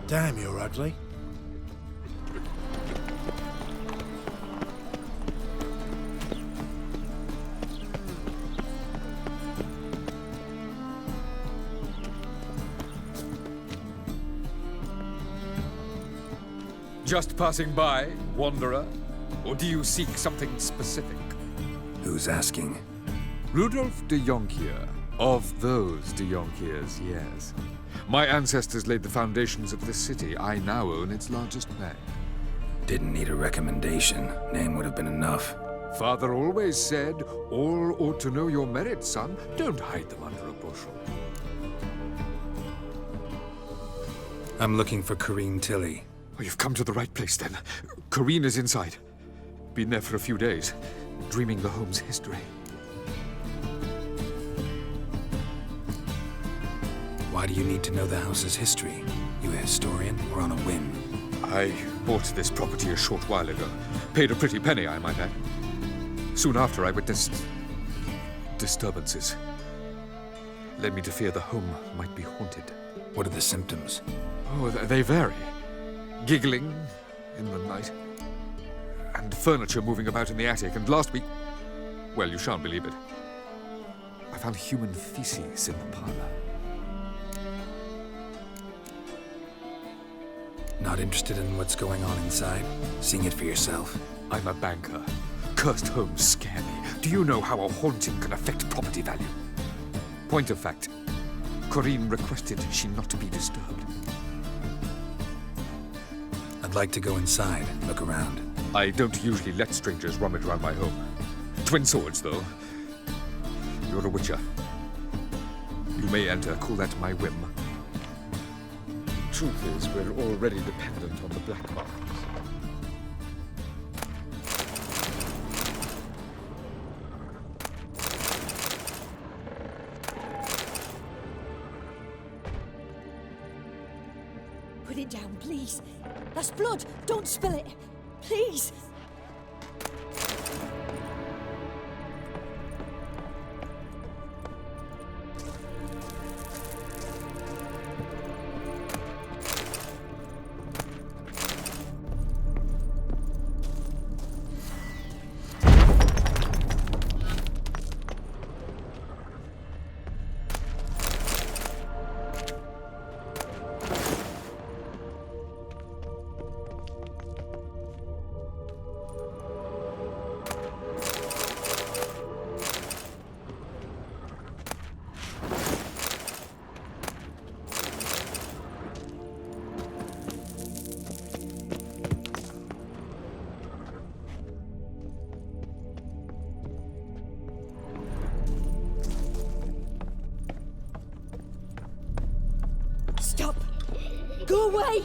Damn, you're ugly. Just passing by, wanderer? Or do you seek something specific? Who's asking? Rudolf de Jonkier. Of those de Jonkiers, yes. My ancestors laid the foundations of this city. I now own its largest bank. Didn't need a recommendation. Name would have been enough. Father always said, all ought to know your merits, son. Don't hide them under a bushel. I'm looking for Corrine Tilly. Oh, you've come to the right place, then. Corrine is inside. Been there for a few days, dreaming the home's history. Why do you need to know the house's history? You a historian or on a whim? I bought this property a short while ago. Paid a pretty penny, I might add. Soon after, I witnessed disturbances. Led me to fear the home might be haunted. What are the symptoms? Oh, they vary. Giggling in the night. And furniture moving about in the attic. And last week, well, you shan't believe it, I found human feces in the parlor. Not interested in what's going on inside? Seeing it for yourself? I'm a banker. Cursed homes scare me. Do you know how a haunting can affect property value? Point of fact, Corrine requested she not to be disturbed. I'd like to go inside, look around. I don't usually let strangers rummage around my home. Twin swords, though. You're a witcher. You may enter, call that my whim. Truth is, we're already dependent on the black markets. Put it down, please. That's blood. Don't spill it. Please. Stop! Go away!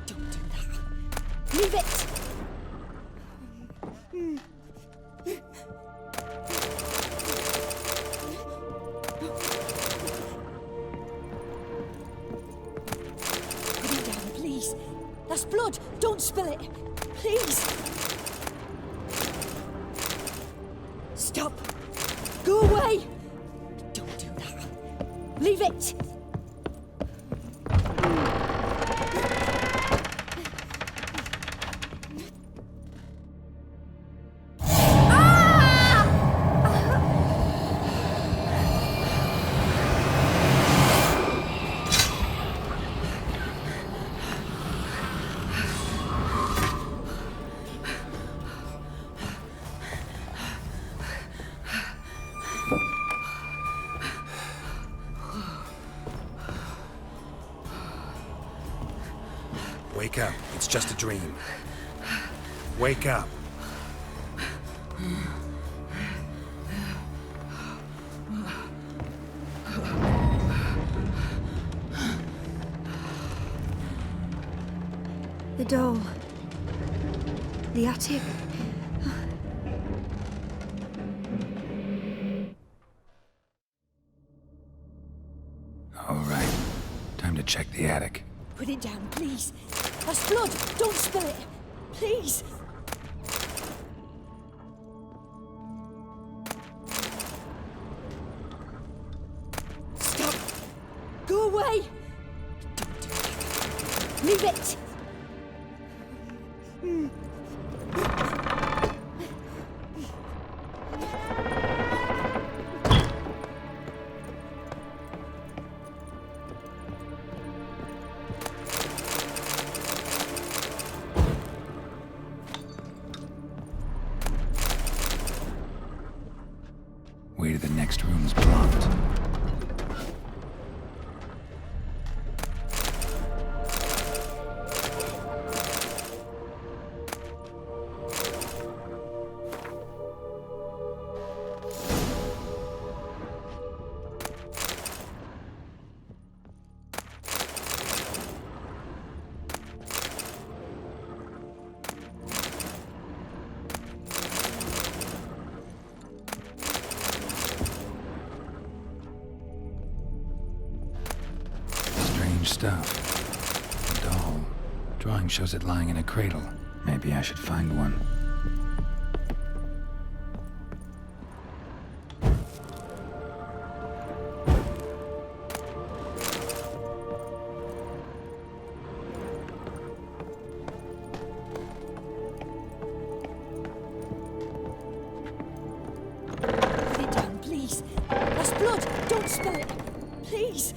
Don't do that. Leave it! Put it down, please. That's blood. Don't spill it. Please. Stop. Go away! Don't do that. Leave it! Wake up. It's just a dream. Wake up. The doll. The attic. All right. Time to check the attic. Put it down, please. That's blood. Don't spill it. Please. Stop. Go away. Don't do that. Leave it! Way to the next room's blocked. Stuff. A doll. Drawing shows it lying in a cradle. Maybe I should find one. Put it down, please. That's blood. Don't spill it. Please.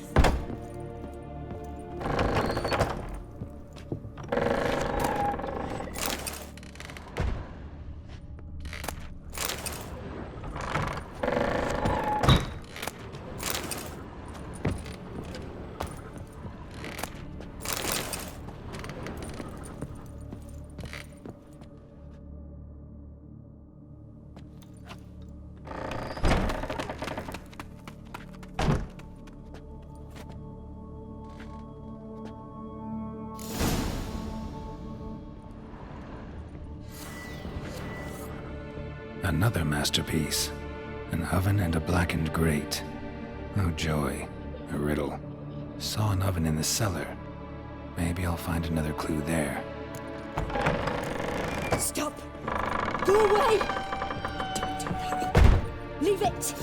Another masterpiece. An oven and a blackened grate. Oh joy. A riddle. Saw an oven in the cellar. Maybe I'll find another clue there. Stop! Go away! Don't do that. Leave it!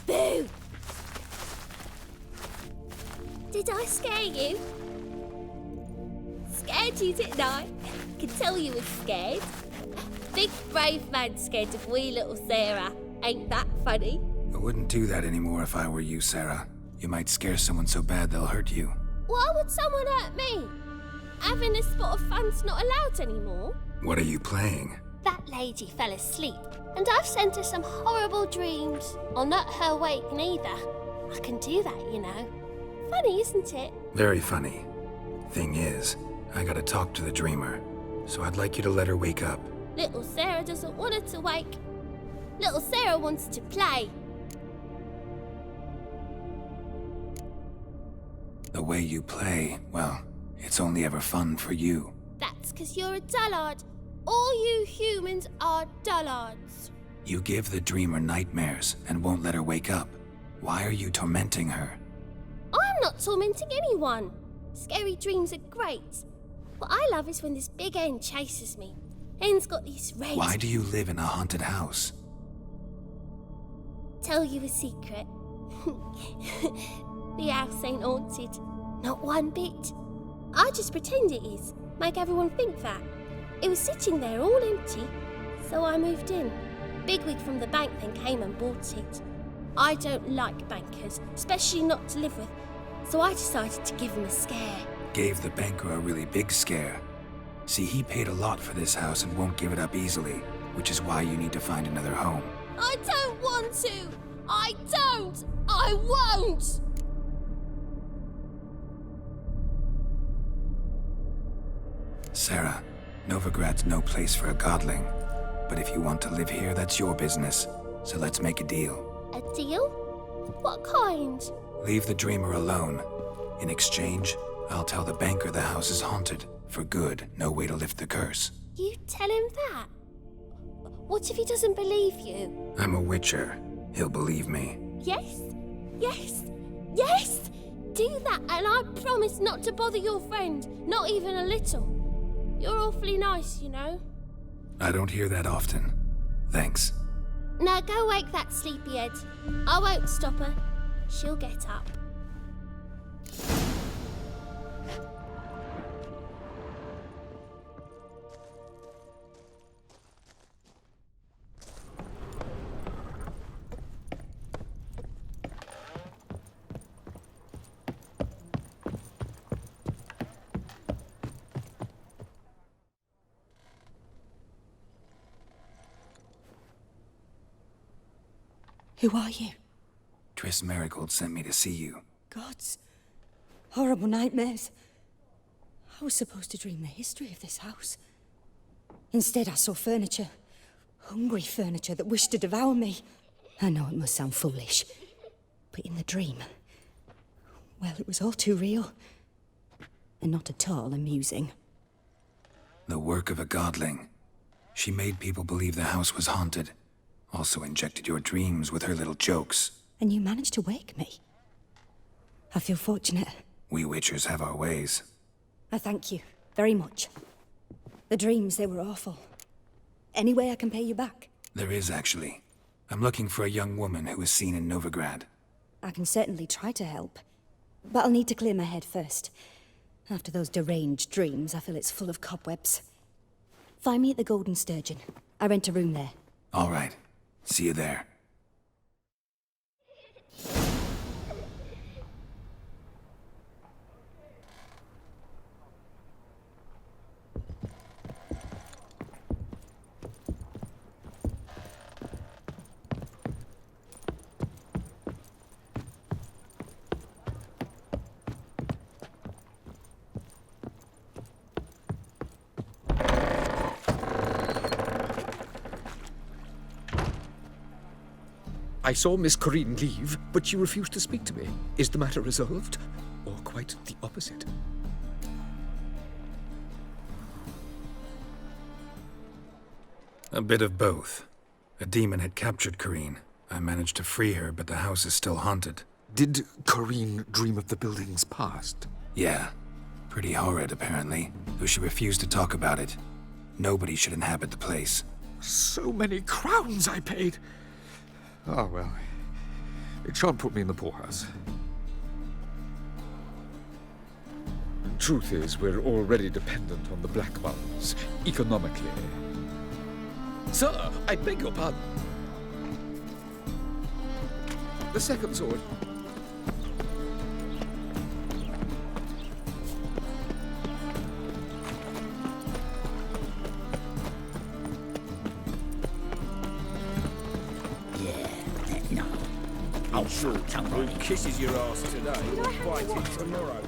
Boo! Did I scare you? Scared you, didn't I? Could tell you was scared. Big brave man scared of wee little Sarah. Ain't that funny? I wouldn't do that anymore if I were you, Sarah. You might scare someone so bad they'll hurt you. Why would someone hurt me? Having a spot of fun's not allowed anymore. What are you playing? That lady fell asleep, and I've sent her some horrible dreams. I'll not her wake neither. I can do that, you know. Funny, isn't it? Very funny. Thing is, I gotta talk to the dreamer, so I'd like you to let her wake up. Little Sarah doesn't want her to wake. Little Sarah wants to play. The way you play, well, it's only ever fun for you. That's 'cause you're a dullard. All you humans are dullards. You give the dreamer nightmares and won't let her wake up. Why are you tormenting her? I'm not tormenting anyone. Scary dreams are great. What I love is when this big hen chases me. Hen's got these red... Why do you live in a haunted house? Tell you a secret. The house ain't haunted. Not one bit. I just pretend it is. Make everyone think that. It was sitting there all empty, so I moved in. Bigwig from the bank then came and bought it. I don't like bankers, especially not to live with, so I decided to give him a scare. Gave the banker a really big scare. See, he paid a lot for this house and won't give it up easily, which is why you need to find another home. I don't want to! I don't! I won't! Sarah, Novigrad's no place for a godling. But if you want to live here, that's your business. So let's make a deal. A deal? What kind? Leave the dreamer alone. In exchange, I'll tell the banker the house is haunted. For good, no way to lift the curse. You tell him that? What if he doesn't believe you? I'm a witcher. He'll believe me. Yes, yes, yes! Do that, and I promise not to bother your friend, not even a little. You're awfully nice, you know. I don't hear that often. Thanks. Now go wake that sleepyhead. I won't stop her. She'll get up. Who are you? Triss Marigold sent me to see you. Gods. Horrible nightmares. I was supposed to dream the history of this house. Instead, I saw furniture. Hungry furniture that wished to devour me. I know it must sound foolish, but in the dream, well, it was all too real. And not at all amusing. The work of a godling. She made people believe the house was haunted. Also injected your dreams with her little jokes. And you managed to wake me. I feel fortunate. We witchers have our ways. I thank you very much. The dreams, they were awful. Any way I can pay you back? There is, actually. I'm looking for a young woman who was seen in Novigrad. I can certainly try to help. But I'll need to clear my head first. After those deranged dreams, I feel it's full of cobwebs. Find me at the Golden Sturgeon. I rent a room there. All right. See you there. I saw Miss Corinne leave, but she refused to speak to me. Is the matter resolved? Or quite the opposite? A bit of both. A demon had captured Corinne. I managed to free her, but the house is still haunted. Did Corinne dream of the building's past? Yeah. Pretty horrid, apparently, though she refused to talk about it. Nobody should inhabit the place. So many crowns I paid! Oh, well. It shan't put me in the poorhouse. Truth is, we're already dependent on the Black Ones, economically. Sir, I beg your pardon. The second sword. I'm sure who kisses your ass today will fight it tomorrow.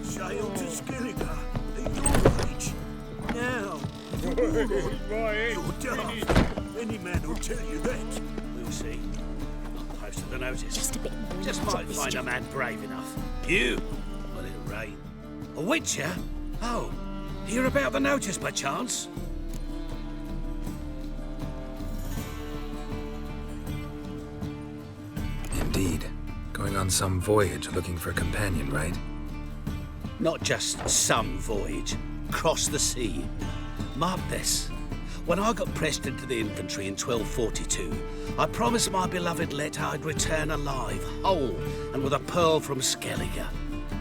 Sail to Skilliger at your age. Now, you're daft. Any man will tell you that. We'll see. Posted the notice. Just a bit more. Just might find a man brave enough. You? Will it rain? A witcher? Oh, hear about the notice by chance? Indeed. Going on some voyage looking for a companion, right? Not just some voyage. Cross the sea. Mark this. When I got pressed into the infantry in 1242, I promised my beloved Let I'd return alive, whole, and with a pearl from Skellige.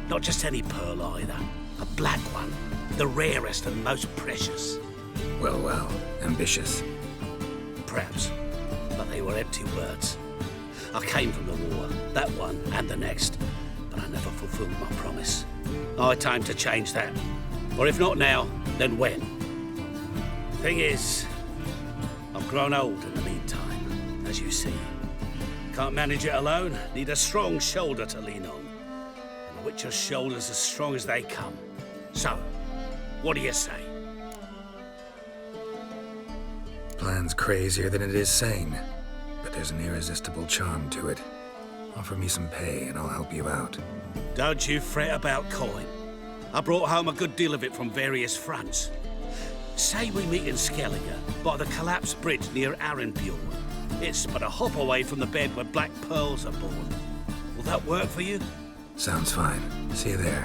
Not just any pearl either. A black one. The rarest and most precious. Well, well. Ambitious. Perhaps. But they were empty words. I came from the war, that one and the next, but I never fulfilled my promise. I time to change that. Or if not now, then when? Thing is, I've grown old in the meantime, as you see. Can't manage it alone, need a strong shoulder to lean on. And a witcher's shoulder's as strong as they come. So, what do you say? plan's crazier than it is sane, but there's an irresistible charm to it. Offer me some pay and I'll help you out. Don't you fret about coin. I brought home a good deal of it from various fronts. Say we meet in Skellige, by the collapsed bridge near Arenbjord. It's but a hop away from the bed where black pearls are born. Will that work for you? Sounds fine. See you there.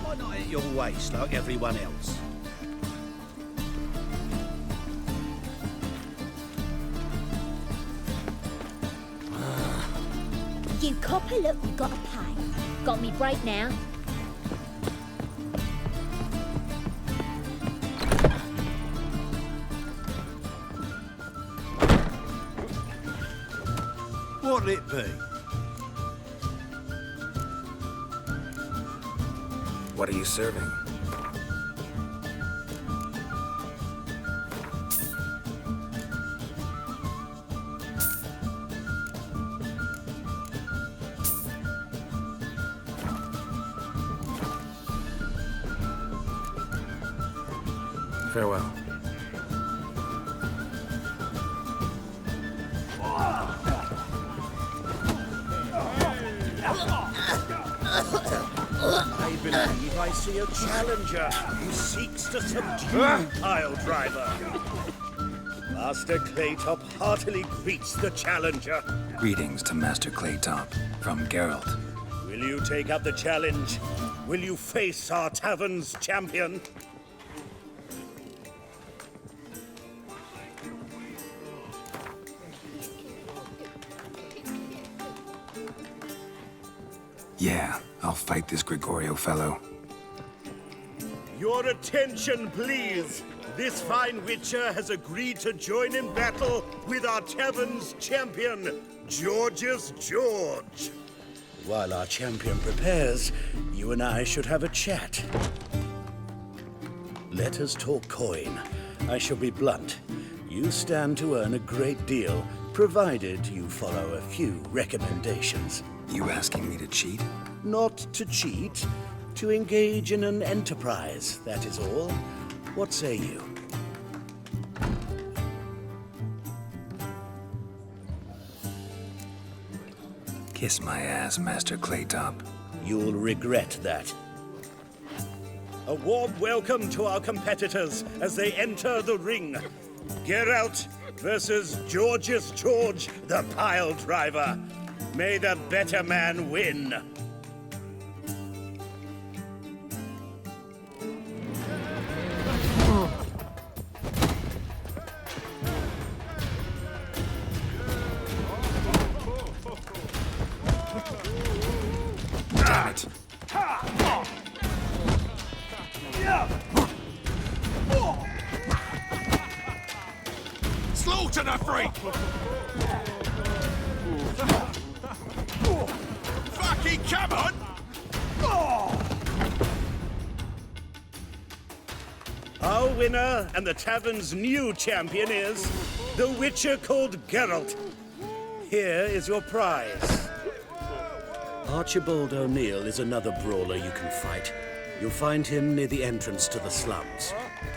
Why not at your waist like everyone else? You copper, look, you gotta pay. Got me break now. What'll it be? What are you serving? Farewell. I believe I see a challenger who seeks to subdue Pile Driver. Master Claytop heartily greets the challenger. Greetings to Master Claytop from Geralt. Will you take up the challenge? Will you face our tavern's champion? Yeah, I'll fight this Gregorio fellow. Your attention, please. This fine witcher has agreed to join in battle with our tavern's champion, George's George. While our champion prepares, you and I should have a chat. Let us talk coin. I shall be blunt. You stand to earn a great deal, provided you follow a few recommendations. You asking me to cheat? Not to cheat, to engage in an enterprise, that is all. What say you? Kiss my ass, Master Claytop. You'll regret that. A warm welcome to our competitors as they enter the ring. Geralt versus George's George, the Pile Driver. May the better man win. Damn it. Slaughter the freak! Fucking come on! Our winner and the tavern's new champion is the Witcher called Geralt. Here is your prize. Archibald O'Neill is another brawler you can fight. You'll find him near the entrance to the slums.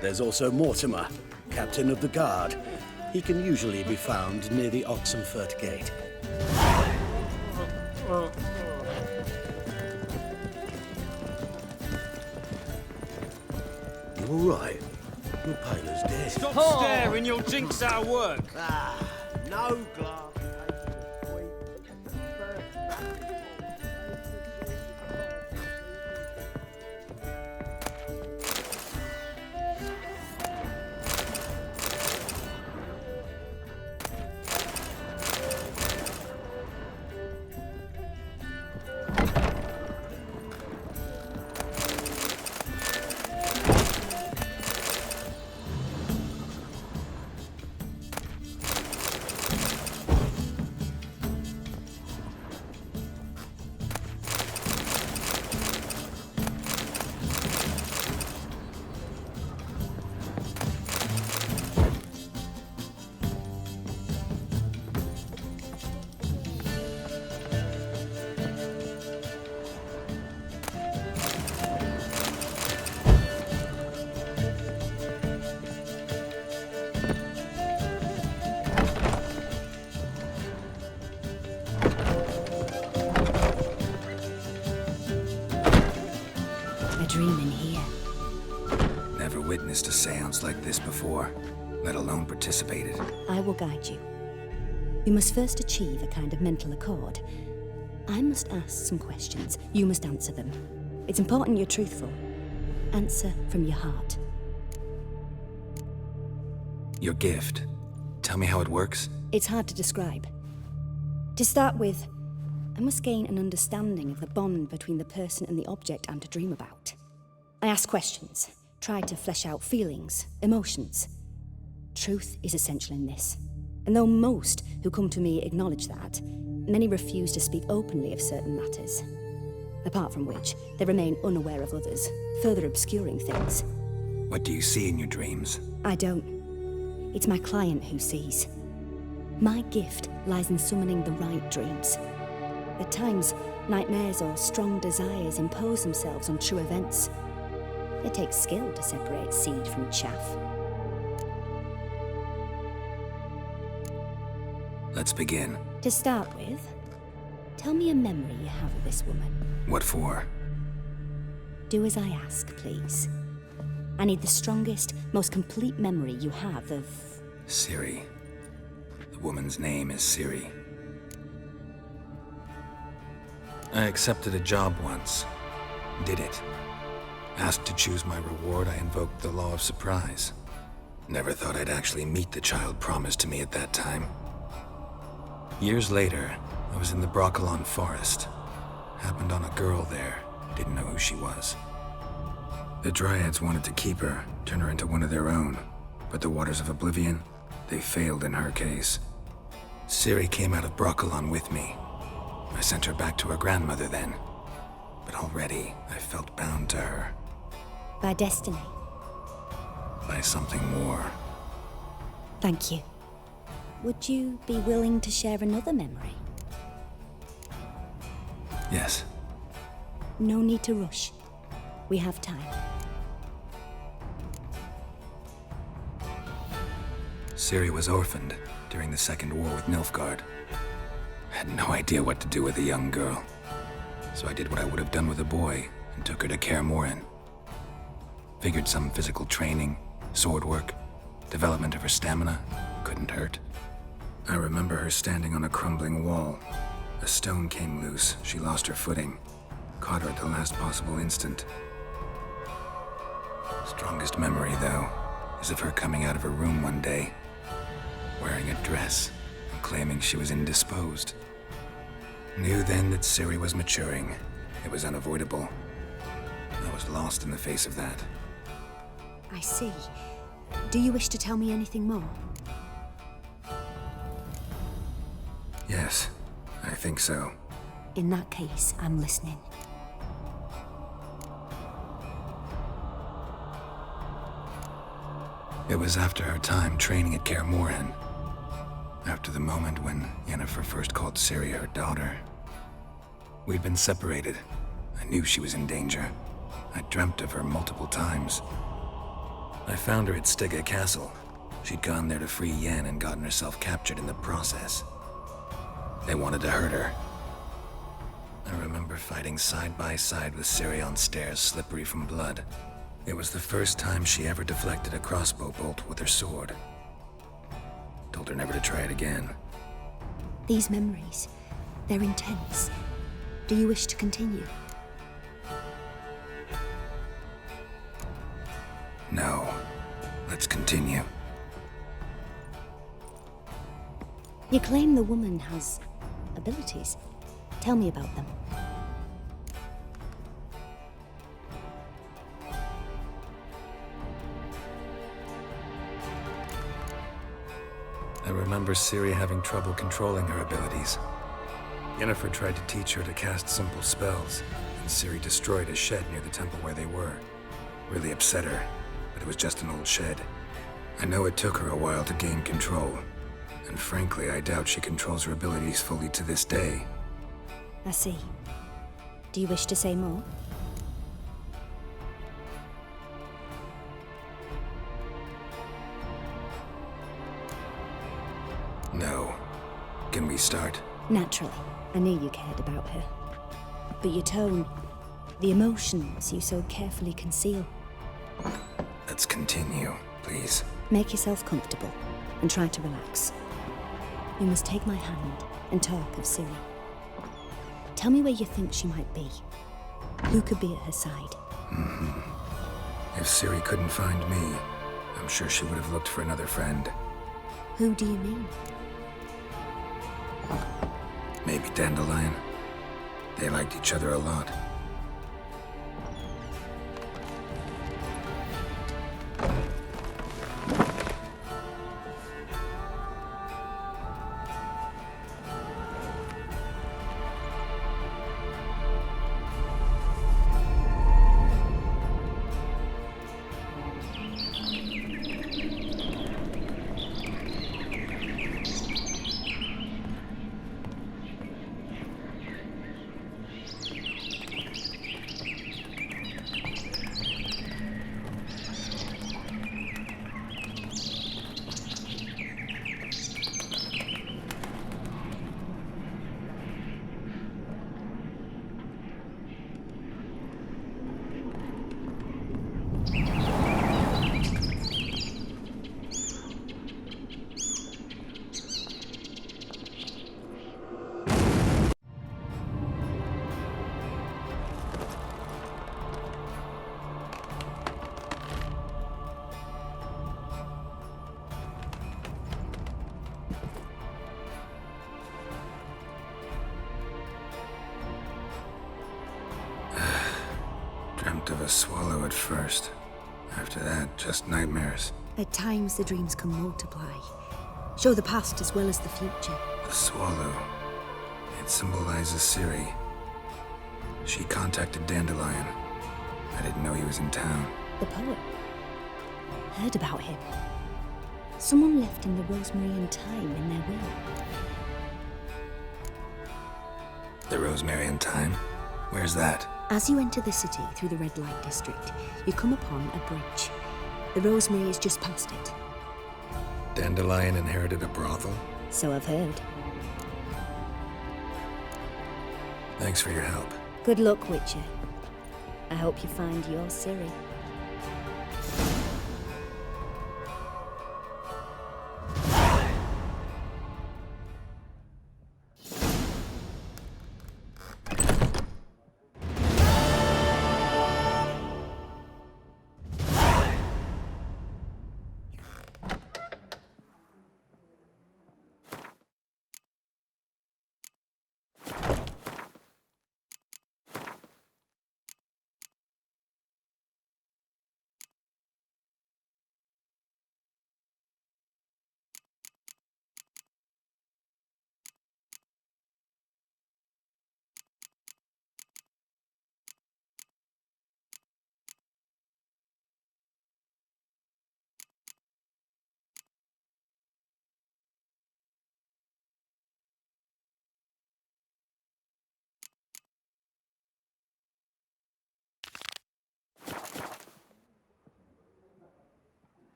There's also Mortimer, captain of the guard. He can usually be found near the Oxenfurt Gate. You all right? Your paler's dead. Stop staring, you'll jinx our work. No glass. witnessed a seance like this before, let alone participated. I will guide you. You must first achieve a kind of mental accord. I must ask some questions. You must answer them. It's important you're truthful. Answer from your heart. Your gift. Tell me how it works. It's hard to describe. To start with, I must gain an understanding of the bond between the person and the object I'm to dream about. I ask questions, try to flesh out feelings, emotions. Truth is essential in this. And though most who come to me acknowledge that, many refuse to speak openly of certain matters. Apart from which, they remain unaware of others, further obscuring things. What do you see in your dreams? I don't. It's my client who sees. My gift lies in summoning the right dreams. At times, nightmares or strong desires impose themselves on true events. It takes skill to separate seed from chaff. Let's begin. To start with, tell me a memory you have of this woman. What for? Do as I ask, please. I need the strongest, most complete memory you have of... Siri. The woman's name is Siri. I accepted a job once. Did it. Asked to choose my reward, I invoked the law of surprise. Never thought I'd actually meet the child promised to me at that time. Years later, I was in the Broccolon forest. Happened on a girl there. Didn't know who she was. The Dryads wanted to keep her, turn her into one of their own. But the Waters of Oblivion, they failed in her case. Siri came out of Broccolon with me. I sent her back to her grandmother then. But already, I felt bound to her. By destiny. By something more. Thank you. Would you be willing to share another memory? Yes. No need to rush. We have time. Siri was orphaned during the Second War with Nilfgaard. I had no idea what to do with a young girl. So I did what I would have done with a boy and took her to Kaer Morhen. Figured some physical training, sword work, development of her stamina couldn't hurt. I remember her standing on a crumbling wall. A stone came loose, she lost her footing. Caught her at the last possible instant. Strongest memory, though, is of her coming out of her room one day, wearing a dress and claiming she was indisposed. Knew then that Siri was maturing. It was unavoidable. I was lost in the face of that. I see. Do you wish to tell me anything more? Yes, I think so. In that case, I'm listening. It was after her time training at Kaer Morhen. After the moment when Yennefer first called Siri her daughter. We'd been separated. I knew she was in danger. I dreamt of her multiple times. I found her at Stygga Castle. She'd gone there to free Yen and gotten herself captured in the process. They wanted to hurt her. I remember fighting side by side with Siri on stairs slippery from blood. It was the first time she ever deflected a crossbow bolt with her sword. Told her never to try it again. These memories, they're intense. Do you wish to continue? No. Let's continue. You claim the woman has abilities. Tell me about them. I remember Siri having trouble controlling her abilities. Yennefer tried to teach her to cast simple spells, and Siri destroyed a shed near the temple where they were. Really upset her, but it was just an old shed. I know it took her a while to gain control, and frankly, I doubt she controls her abilities fully to this day. I see. Do you wish to say more? No. Can we start? Naturally. I knew you cared about her. But your tone, the emotions you so carefully conceal. That's Let's continue, please. Make yourself comfortable and try to relax. You must take my hand and talk of Ciri. Tell me where you think she might be. Who could be at her side? If Ciri couldn't find me, I'm sure she would have looked for another friend. Who do you mean? Maybe Dandelion. They liked each other a lot. Dreamt of a swallow at first. After that, just nightmares. At times, the dreams can multiply. Show the past as well as the future. The swallow. It symbolizes Ciri. She contacted Dandelion. I didn't know he was in town. The poet. Heard about him. Someone left him the rosemary and thyme in their will. The rosemary and thyme? Where's that? As you enter the city through the red light district, you come upon a bridge. The rosemary is just past it. Dandelion inherited a brothel? So I've heard. Thanks for your help. Good luck, Witcher. I hope you find your Ciri.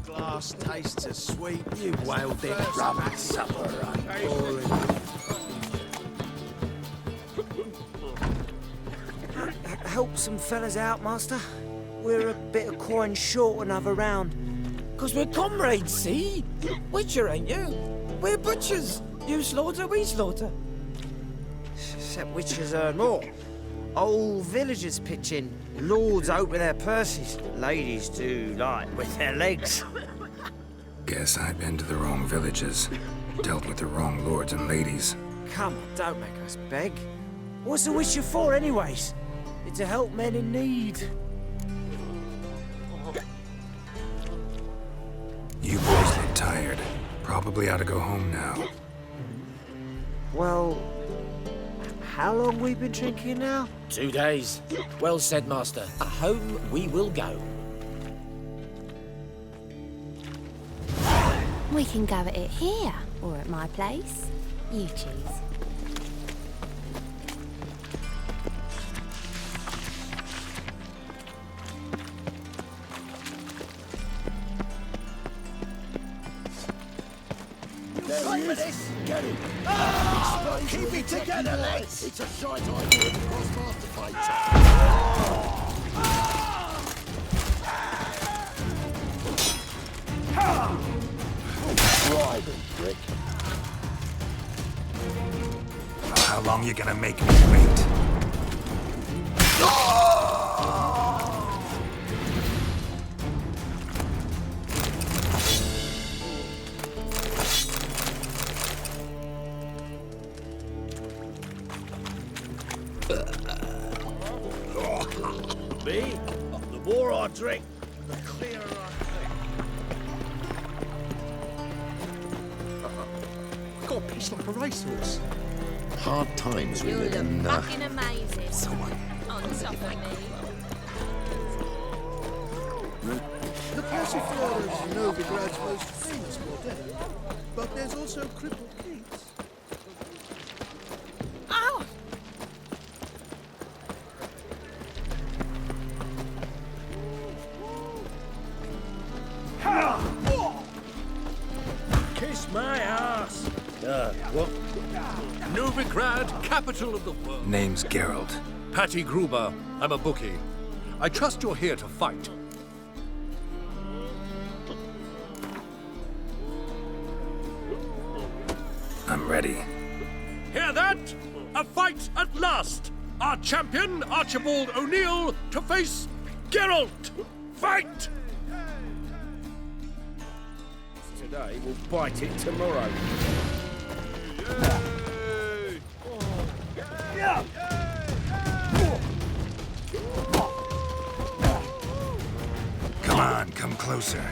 Glass tastes as sweet. You wailed it. Rum supper, boring. Help some fellas out, master. We're a bit of coin short another round. 'Cause we're comrades, see? Witcher, ain't you? We're butchers. You slaughter, we slaughter. Except witches earn more. Old villagers pitch in. Lords open their purses. Ladies do like with their legs. Guess I've been to the wrong villages. Dealt with the wrong lords and ladies. Come on, don't make us beg. What's the witcher for, anyways? It's to help men in need. You boys look tired. Probably ought to go home now. Well, how long we been drinking now? 2 days. Well said, master. Home we will go. We can go at it here, or at my place. You choose. There he is. Get him. Keep it together, lads. It's a shite idea to cross master fighter. Try them, prick. How long you gonna make me wait? Me? The more I drink, the clearer I think. Got a piece like a racehorse. Hard times we live in. Fucking amazing. Someone. On top of me. The Persiflora is Novigrad's most famous model, but there's also crippled Keats. Ow! Kiss my ass. What? Novigrad, capital of the world. Name's Geralt. Patty Gruber, I'm a bookie. I trust you're here to fight. I'm ready. Hear that? A fight at last! Our champion, Archibald O'Neill, to face Geralt! Fight! Today we'll bite it tomorrow. Come on, come closer.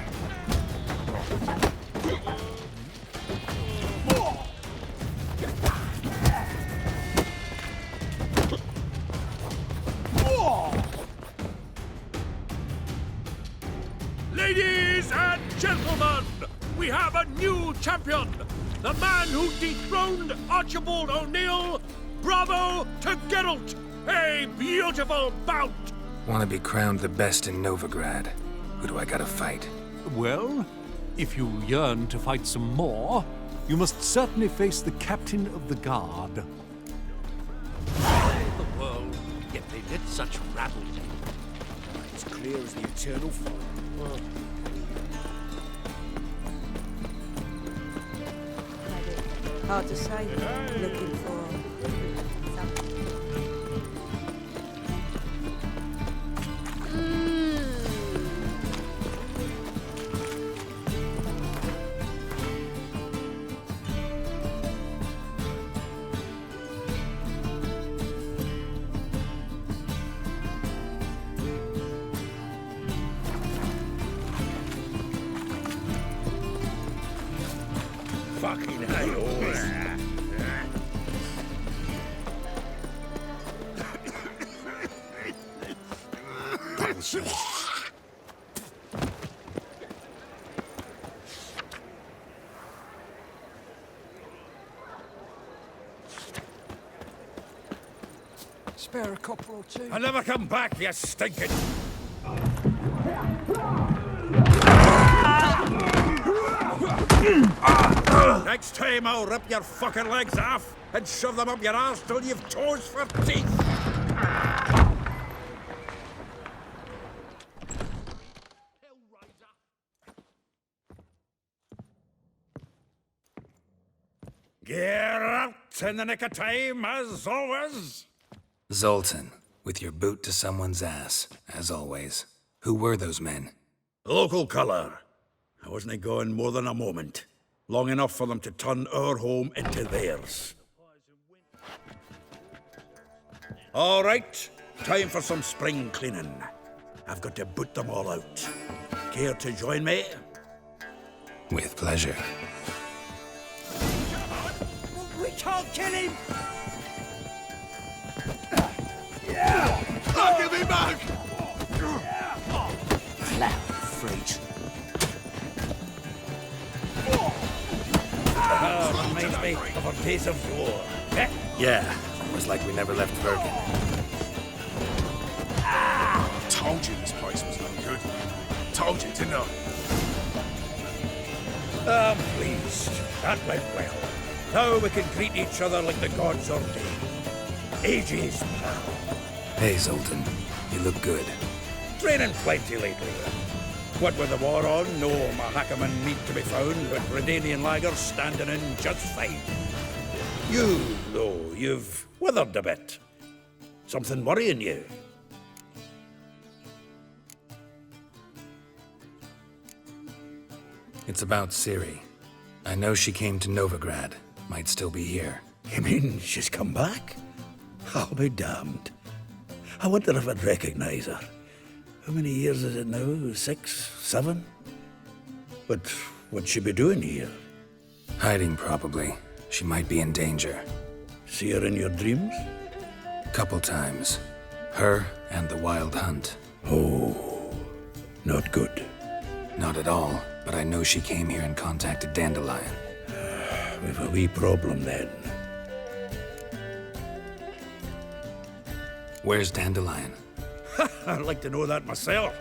Ladies and gentlemen, we have a new champion! The man who dethroned Archibald O'Neill! Bravo to Geralt! A beautiful bout! Want to be crowned the best in Novigrad? Who do I gotta fight? Well, if you yearn to fight some more, you must certainly face the captain of the guard. The world, yet they let such rabble. It's clear as the eternal fire. Hard to say. Looking for Fucking hell. Spare a couple or two. I'll never come back, you stinking. Next time I'll rip your fucking legs off and shove them up your arse till you've toes for teeth. Get out in the nick of time, as always. Zoltan, with your boot to someone's ass, as always. Who were those men? Local colour. I wasn't going more than a moment. Long enough for them to turn our home into theirs. All right, time for some spring cleaning. I've got to boot them all out. Care to join me? With pleasure. We can't kill him! Look at me back! Clown freak. Reminds me of a piece of war. Yeah, almost like we never left Bergen. Told you this place was no good. Told you, didn't I? I'm pleased. That went well. Now we can greet each other like the gods ordained. Ages, pal. Hey, Zoltan. You look good. Training plenty lately. What with the war on, no Mahakaman meat to be found, but Redanian lagers standing in just fine. You, though, you've withered a bit. Something worrying you? It's about Ciri. I know she came to Novigrad. Might still be here. You mean she's come back? I'll be damned. I wonder if I'd recognize her. How many years is it now? 6, 7? But what'd she be doing here? Hiding, probably. She might be in danger. See her in your dreams? Couple times. Her and the Wild Hunt. Oh, not good. Not at all, but I know she came here and contacted Dandelion. We've a wee problem then. Where's Dandelion? I'd like to know that myself.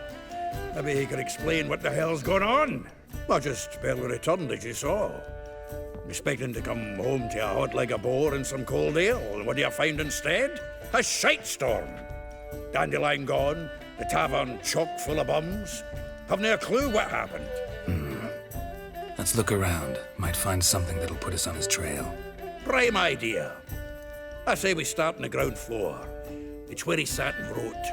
Maybe he could explain what the hell's going on. I just barely returned, as you saw. Expecting to come home to a hot leg of boar and some cold ale, and what do you find instead? A shitestorm. Dandelion gone, the tavern chock full of bums. Haven't a clue what happened. Let's look around. Might find something that'll put us on his trail. Prime idea. I say we start on the ground floor. It's where he sat and wrote.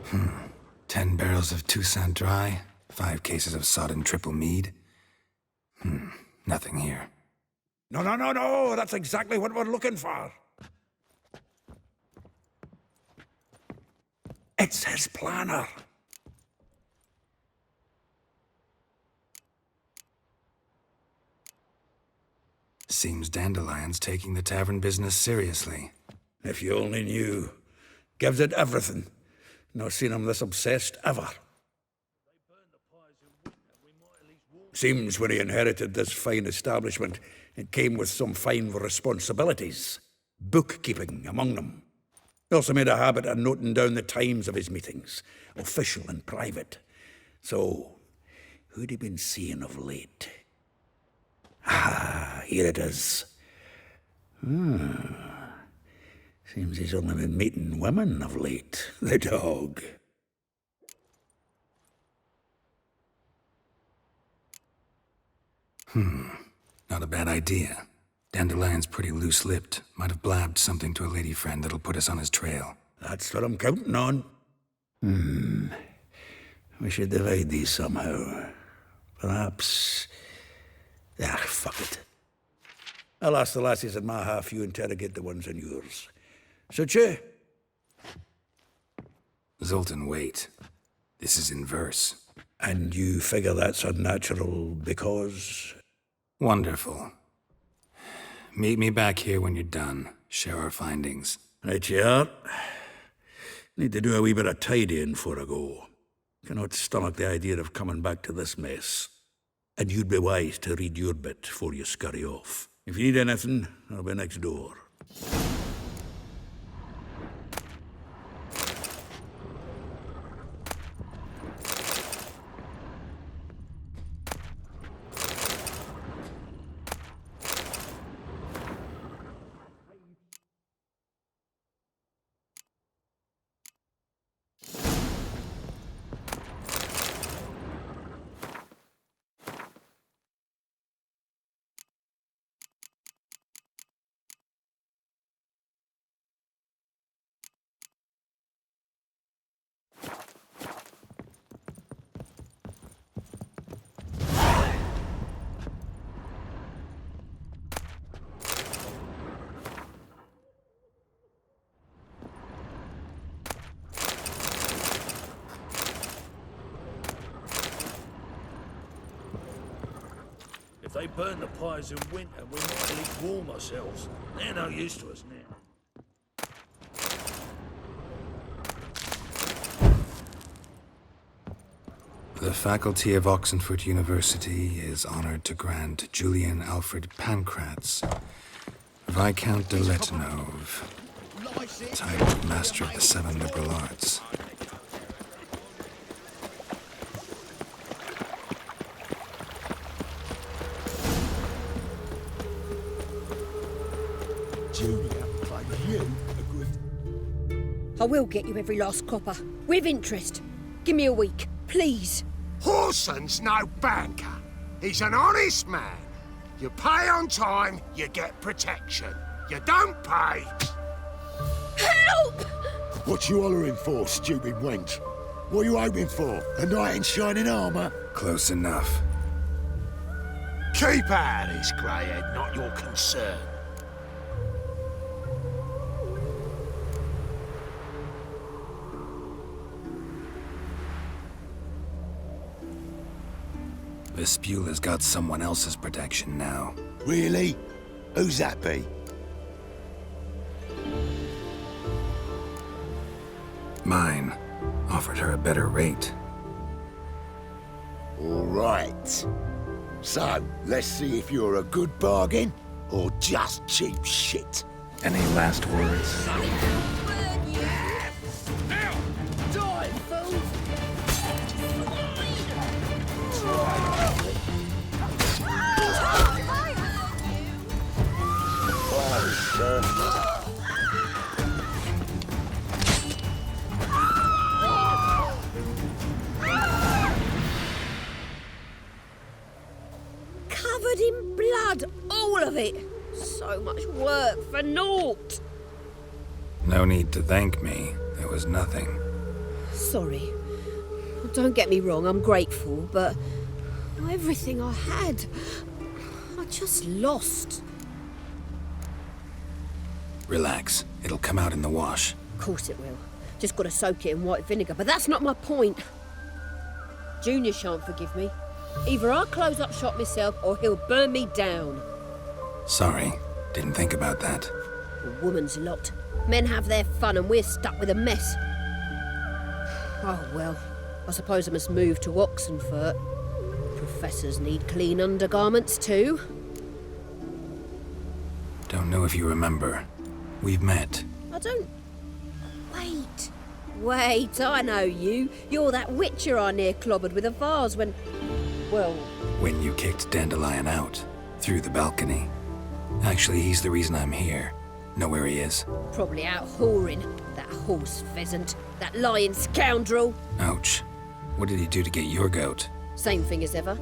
Hmm. 10 barrels of Toussaint Dry, 5 cases of sodden triple mead. Nothing here. No, that's exactly what we're looking for. It's his planner. Seems Dandelion's taking the tavern business seriously. If you only knew. Gives it everything. Not seen him this obsessed ever. Seems when he inherited this fine establishment, it came with some fine responsibilities. Bookkeeping among them. He also made a habit of noting down the times of his meetings, official and private. So, who'd he been seeing of late? Ah, here it is. Seems he's only been meeting women of late, the dog. Not a bad idea. Dandelion's pretty loose-lipped. Might have blabbed something to a lady friend that'll put us on his trail. That's what I'm counting on. We should divide these somehow. Perhaps... fuck it. I'll ask the lassies in my half, you interrogate the ones in yours. Suit you? Zoltan, wait. This is in verse. And you figure that's unnatural because... Wonderful. Meet me back here when you're done. Share our findings. Right you are. Need to do a wee bit of tidying before I go. Cannot stomach the idea of coming back to this mess. And you'd be wise to read your bit before you scurry off. If you need anything, I'll be next door. If they burn the pyres in winter, we might at least warm ourselves. They're no use to us now. The faculty of Oxenford University is honored to grant Julian Alfred Pancratz, Viscount de Letenove, Titled Master of the Seven Liberal Arts. Junior played you a good... I will get you every last copper, with interest. Give me a week, please. Horson's no banker. He's an honest man. You pay on time, you get protection. You don't pay... Help! What you hollering for, stupid wench? What are you hoping for? A knight in shining armour? Close enough. Keep out of this, greyhead, not your concern. Vespula's got someone else's protection now. Really? Who's that be? Mine. Offered her a better rate. All right. So, let's see if you're a good bargain or just cheap shit. Any last words? Covered in blood, all of it. So much work for naught. No need to thank me. There was nothing. Sorry. Don't get me wrong, I'm grateful, but everything I had, I just lost. Relax. It'll come out in the wash. Of course it will. Just gotta soak it in white vinegar, but that's not my point. Junior shan't forgive me. Either I'll close up shop myself or he'll burn me down. Sorry. Didn't think about that. A woman's lot. Men have their fun and we're stuck with a mess. Oh well, I suppose I must move to Oxenfurt. Professors need clean undergarments too. Don't know if you remember. We've met. I don't... Wait, I know you. You're that witcher I near clobbered with a vase when... Well... When you kicked Dandelion out. Through the balcony. Actually, he's the reason I'm here. Know where he is? Probably out whoring. That horse pheasant. That lying scoundrel. Ouch. What did he do to get your goat? Same thing as ever.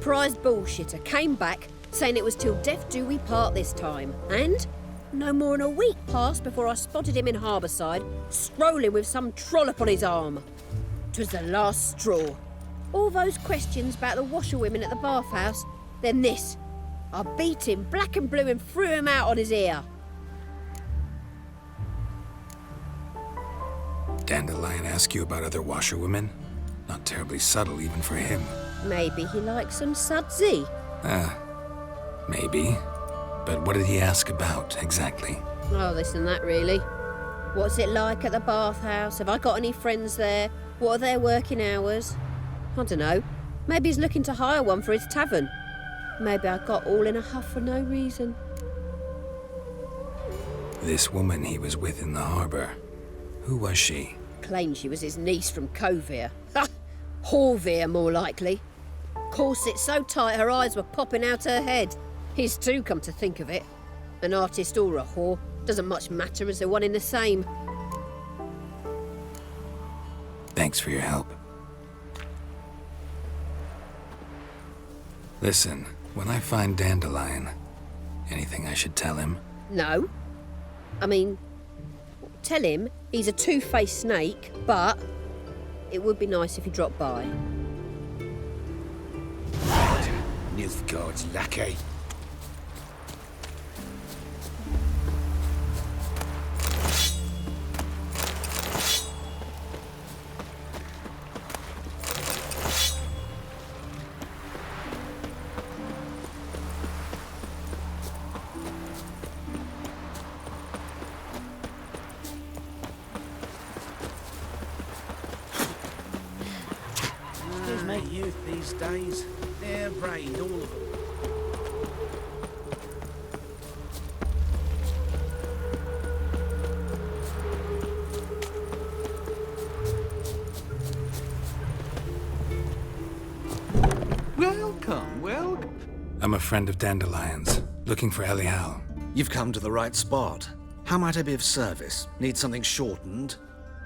Prized bullshitter came back, saying it was till death do we part this time. And... no more than a week passed before I spotted him in Harbourside, strolling with some trollop on his arm. 'Twas the last straw. All those questions about the washerwomen at the bathhouse, then this. I beat him black and blue and threw him out on his ear. Dandelion ask you about other washerwomen? Not terribly subtle even for him. Maybe he likes some sudsy. Maybe. But what did he ask about, exactly? Oh, this and that, really. What's it like at the bathhouse? Have I got any friends there? What are their working hours? I don't know. Maybe he's looking to hire one for his tavern. Maybe I got all in a huff for no reason. This woman he was with in the harbour. Who was she? Claimed she was his niece from Kovir. Ha! Horvir, more likely. Corset so tight her eyes were popping out her head. His too, come to think of it. An artist or a whore. Doesn't much matter as they're one in the same. Thanks for your help. Listen, when I find Dandelion, anything I should tell him? No. I mean, tell him he's a two-faced snake, but it would be nice if he dropped by. Nilfgaard's lackey. Youth these days, they're brained, all of them. Welcome, welcome. I'm a friend of Dandelion's, looking for Elial. You've come to the right spot. How might I be of service? Need something shortened?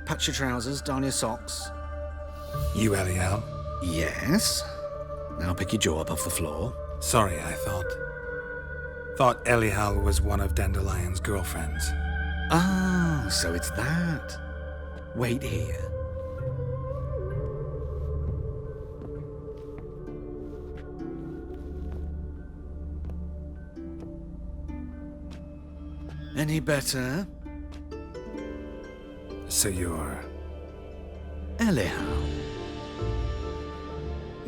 Patch your trousers, darn your socks. You Elial? Yes. Now pick your jaw up off the floor. Sorry, I thought Elial was one of Dandelion's girlfriends. Ah, so it's that. Wait here. Any better? So you're... Elial.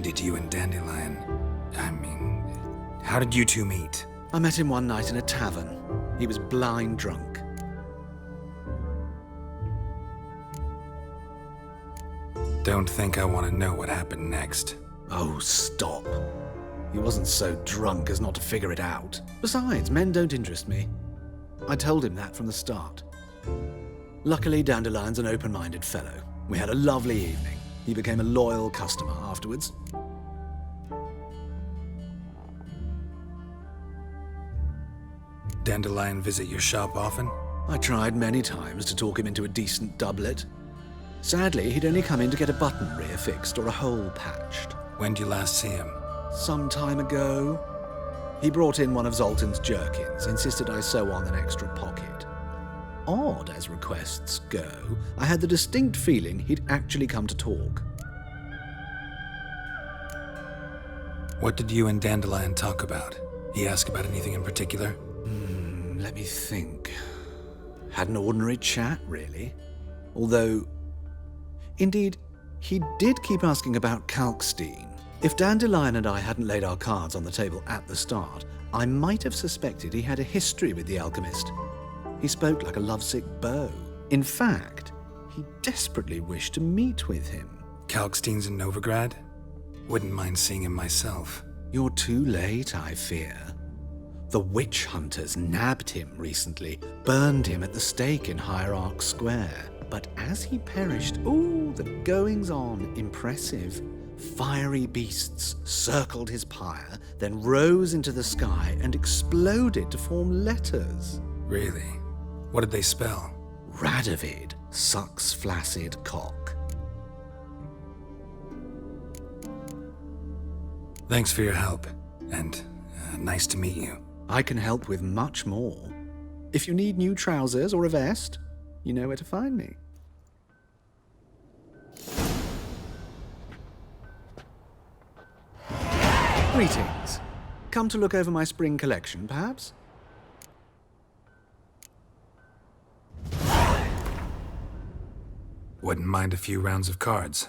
Did you and Dandelion... how did you two meet? I met him one night in a tavern. He was blind drunk. Don't think I want to know what happened next. Oh, stop. He wasn't so drunk as not to figure it out. Besides, men don't interest me. I told him that from the start. Luckily, Dandelion's an open-minded fellow. We had a lovely evening. He became a loyal customer afterwards. Dandelion visit your shop often? I tried many times to talk him into a decent doublet. Sadly, he'd only come in to get a button rear fixed or a hole patched. When'd you last see him? Some time ago. He brought in one of Zoltan's jerkins, insisted I sew on an extra pocket. Odd as requests go, I had the distinct feeling he'd actually come to talk. What did you and Dandelion talk about? He asked about anything in particular? Let me think. Had an ordinary chat, really. Although, indeed, he did keep asking about Kalkstein. If Dandelion and I hadn't laid our cards on the table at the start, I might have suspected he had a history with the alchemist. He spoke like a lovesick beau. In fact, he desperately wished to meet with him. Kalkstein's in Novigrad? Wouldn't mind seeing him myself. You're too late, I fear. The witch hunters nabbed him recently, burned him at the stake in Hierarch Square. But as he perished, the goings-on, impressive. Fiery beasts circled his pyre, then rose into the sky and exploded to form letters. Really? What did they spell? Radovid sucks flaccid cock. Thanks for your help, and nice to meet you. I can help with much more. If you need new trousers or a vest, you know where to find me. Greetings. Come to look over my spring collection, perhaps? Wouldn't mind a few rounds of cards.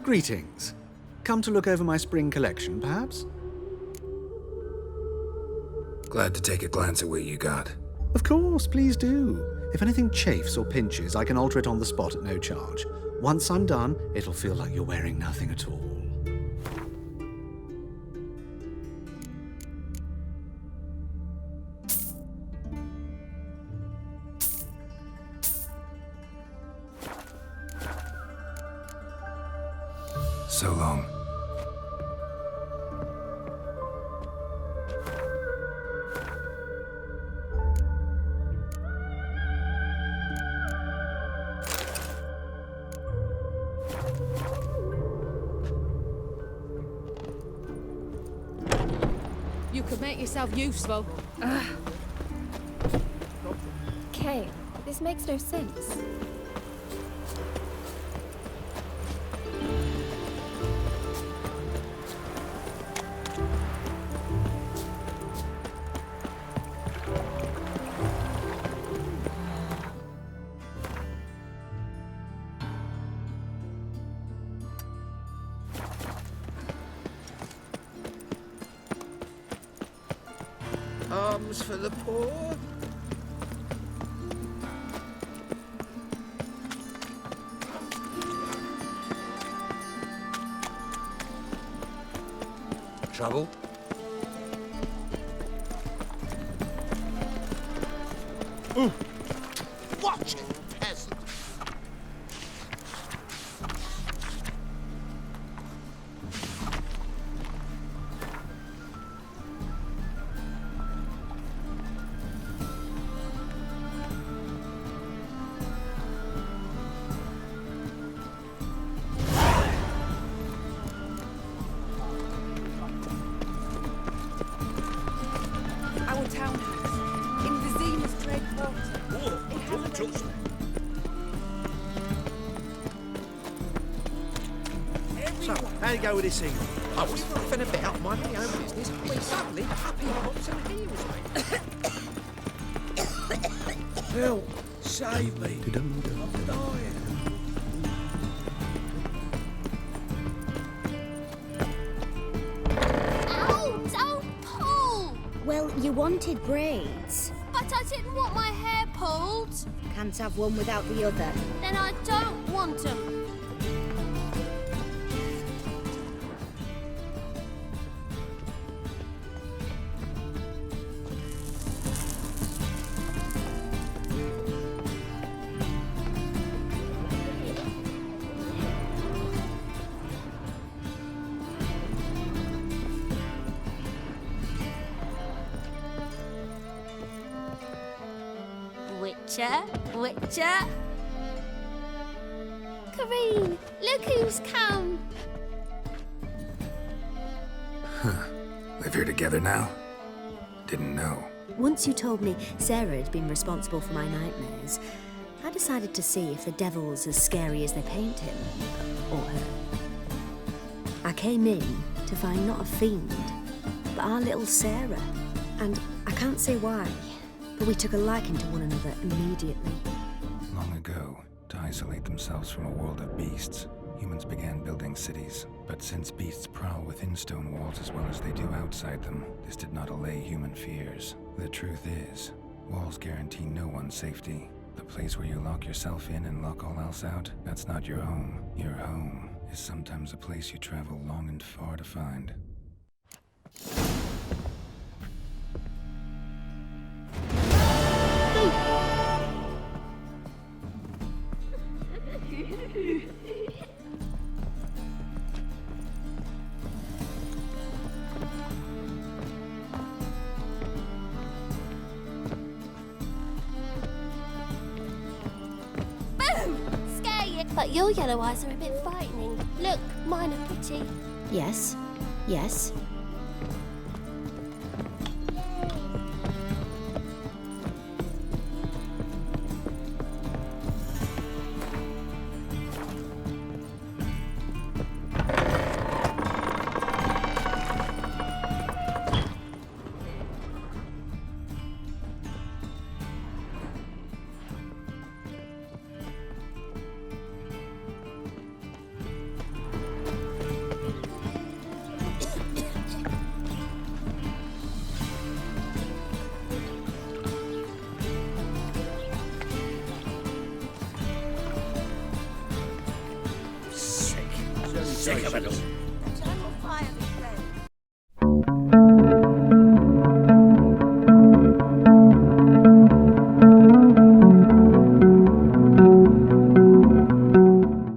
Greetings. Come to look over my spring collection, perhaps? Glad to take a glance at what you got. Of course, please do. If anything chafes or pinches, I can alter it on the spot at no charge. Once I'm done, it'll feel like you're wearing nothing at all. So long. You could make yourself useful. Kay, this makes no sense. Arms for the poor. Trouble? Watch it, peasant. Our townhouse in Vizima's trade quarter. It hasn't been... So, how you go with this thing? I was faffing about, minding my own business, when suddenly up he pops and heals me. Help! Save me! I'm dying. Ow! Don't pull! Well, you wanted braids. But I didn't want my hair pulled. Can't have one without the other. Then I don't want them. Witcher. Kareen, look who's come. Live here together now? Didn't know. Once you told me Sarah had been responsible for my nightmares, I decided to see if the devil's as scary as they paint him. Or her. I came in to find not a fiend, but our little Sarah. And I can't say why, but we took a liking to one another immediately. Long ago, to isolate themselves from a world of beasts, humans began building cities. But since beasts prowl within stone walls as well as they do outside them, this did not allay human fears. The truth is, walls guarantee no one's safety. The place where you lock yourself in and lock all else out, that's not your home. Your home is sometimes a place you travel long and far to find. But your yellow eyes are a bit frightening. Look, mine are pretty. Yes, yes. conversations.